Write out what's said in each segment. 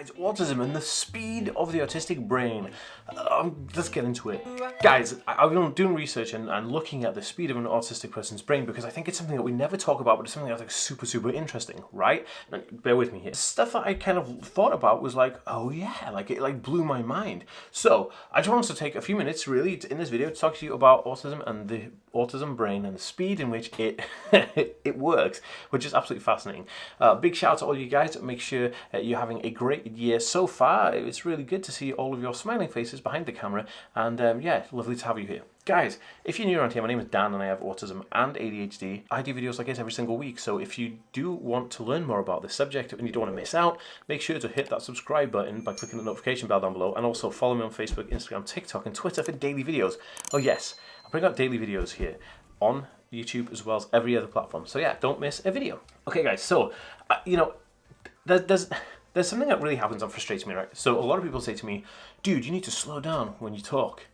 Guys, autism and the speed of the autistic brain. Let's get into it. Guys, I've been doing research and looking at the speed of an autistic person's brain because I think it's something that we never talk about, but it's something that's like super interesting, right? Now, bear with me here. Stuff that I kind of thought about was like, oh yeah, like it like blew my mind. So I just wanted to take a few minutes really in this video to talk to you about autism and the autism brain and the speed in which it it works, which is absolutely fascinating. Big shout out to all you guys. Make sure you're having a great year so far. It's really good to see all of your smiling faces behind the camera, and yeah, lovely to have you here. Guys, if you're new around here, my name is Dan and I have autism and ADHD. I do videos like this every single week, so if you do want to learn more about this subject and you don't want to miss out, make sure to hit that subscribe button by clicking the notification bell down below, and also follow me on Facebook, Instagram, TikTok and Twitter for daily videos. Oh yes, I bring out daily videos here on YouTube as well as every other platform, so yeah, don't miss a video. Okay guys, so you know, there's something that really happens that frustrates me, right? So a lot of people say to me, dude, you need to slow down when you talk,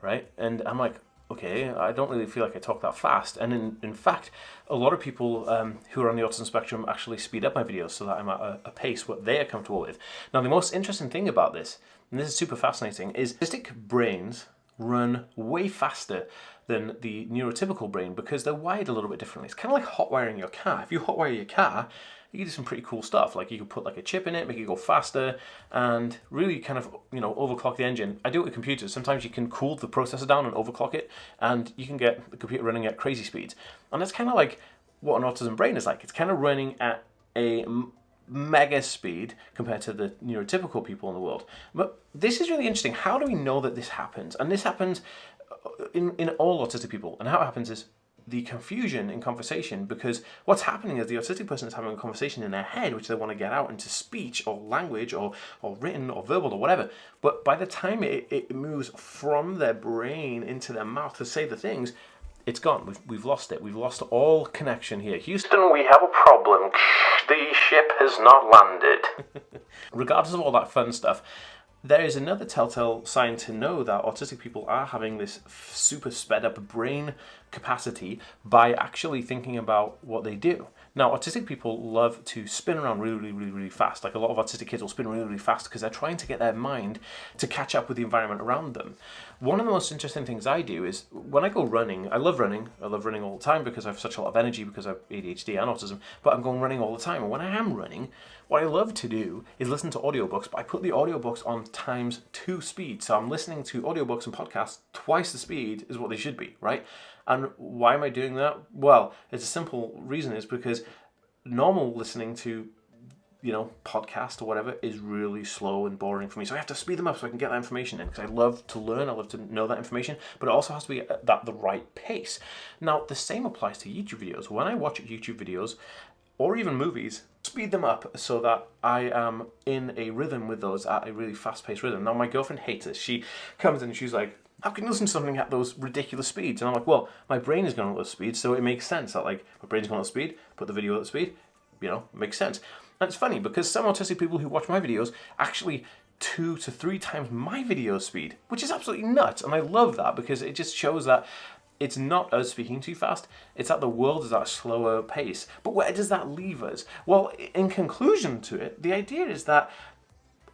right? And I'm like, okay, I don't really feel like I talk that fast. And in fact, a lot of people who are on the autism spectrum actually speed up my videos so that I'm at a pace what they are comfortable with. Now, the most interesting thing about this, and this is super fascinating, is autistic brains run way faster than the neurotypical brain because they're wired a little bit differently. It's kind of like hot wiring your car. If you hot wire your car, you can do some pretty cool stuff. Like you could put like a chip in it, make it go faster, and really kind of, you know, overclock the engine. I do it with computers. Sometimes you can cool the processor down and overclock it, and you can get the computer running at crazy speeds. And that's kind of like what an autism brain is like. It's kind of running at a mega speed compared to the neurotypical people in the world. But this is really interesting. How do we know that this happens? And this happens in all autistic people. And how it happens is the confusion in conversation, because what's happening is the autistic person is having a conversation in their head which they want to get out into speech or language or written or verbal or whatever, but by the time it moves from their brain into their mouth to say the things, it's gone. We've lost it. We've lost all connection here. Houston, we have a problem. The ship has not landed. Regardless of all that fun stuff, there is another telltale sign to know that autistic people are having this super sped up brain capacity by actually thinking about what they do. Now, autistic people love to spin around really fast. Like a lot of autistic kids will spin really fast because they're trying to get their mind to catch up with the environment around them. One of the most interesting things I do is when I go running, I love running all the time because I have such a lot of energy because I have ADHD and autism, but I'm going running all the time. And when I am running, what I love to do is listen to audiobooks, but I put the audiobooks on ×2 speed. So I'm listening to audiobooks and podcasts twice the speed is what they should be, right? And why am I doing that? Well, it's a simple reason, is because normal listening to, you know, podcast or whatever is really slow and boring for me. So I have to speed them up so I can get that information in, because I love to learn, I love to know that information, but it also has to be at the right pace. Now, the same applies to YouTube videos. When I watch YouTube videos, or even movies, speed them up so that I am in a rhythm with those at a really fast-paced rhythm. Now, my girlfriend hates this. She comes in and she's like, how can you listen to something at those ridiculous speeds? And I'm like, well, my brain is going at those speeds, so it makes sense that, like, my brain's going at speed, put the video at the speed, you know, it makes sense. And it's funny because some autistic people who watch my videos actually 2 to 3 times my video speed, which is absolutely nuts. And I love that because it just shows that it's not us speaking too fast, it's that the world is at a slower pace. But where does that leave us? Well, in conclusion to it, the idea is that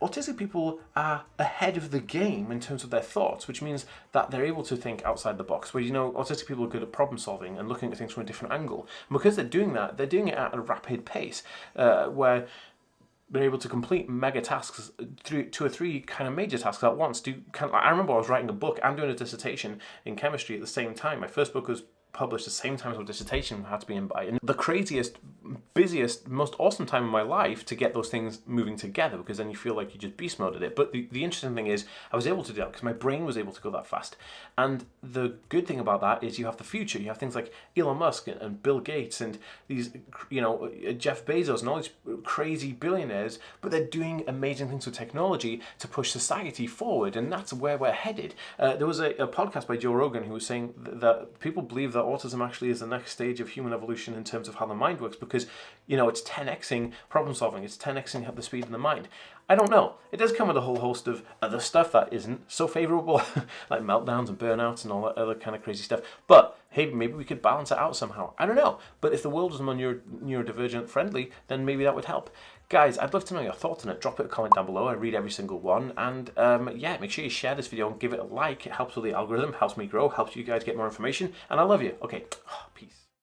autistic people are ahead of the game in terms of their thoughts, which means that they're able to think outside the box. Where, you know, autistic people are good at problem solving and looking at things from a different angle. And because they're doing that, they're doing it at a rapid pace, where they're able to complete mega tasks, 2 or 3 kind of major tasks at once. I remember I was writing a book and doing a dissertation in chemistry at the same time. My first book was published the same time as my dissertation had to be in by. And the craziest, busiest, most awesome time of my life to get those things moving together, because then you feel like you just beast moded it. But the interesting thing is I was able to do that because my brain was able to go that fast. And the good thing about that is you have the future. You have things like Elon Musk and Bill Gates and these, you know, Jeff Bezos and all these crazy billionaires, but they're doing amazing things with technology to push society forward, and that's where we're headed. There was a podcast by Joe Rogan who was saying that people believe that autism actually is the next stage of human evolution in terms of how the mind works, because, you know, it's 10xing problem solving, it's 10xing the speed of the mind. I don't know. It does come with a whole host of other stuff that isn't so favorable, like meltdowns and burnouts and all that other kind of crazy stuff. But hey, maybe we could balance it out somehow. I don't know. But if the world was more neurodivergent friendly, then maybe that would help. Guys, I'd love to know your thoughts on it. Drop it a comment down below. I read every single one. And yeah, make sure you share this video and give it a like. It helps with the algorithm, helps me grow, helps you guys get more information. And I love you. Okay, peace.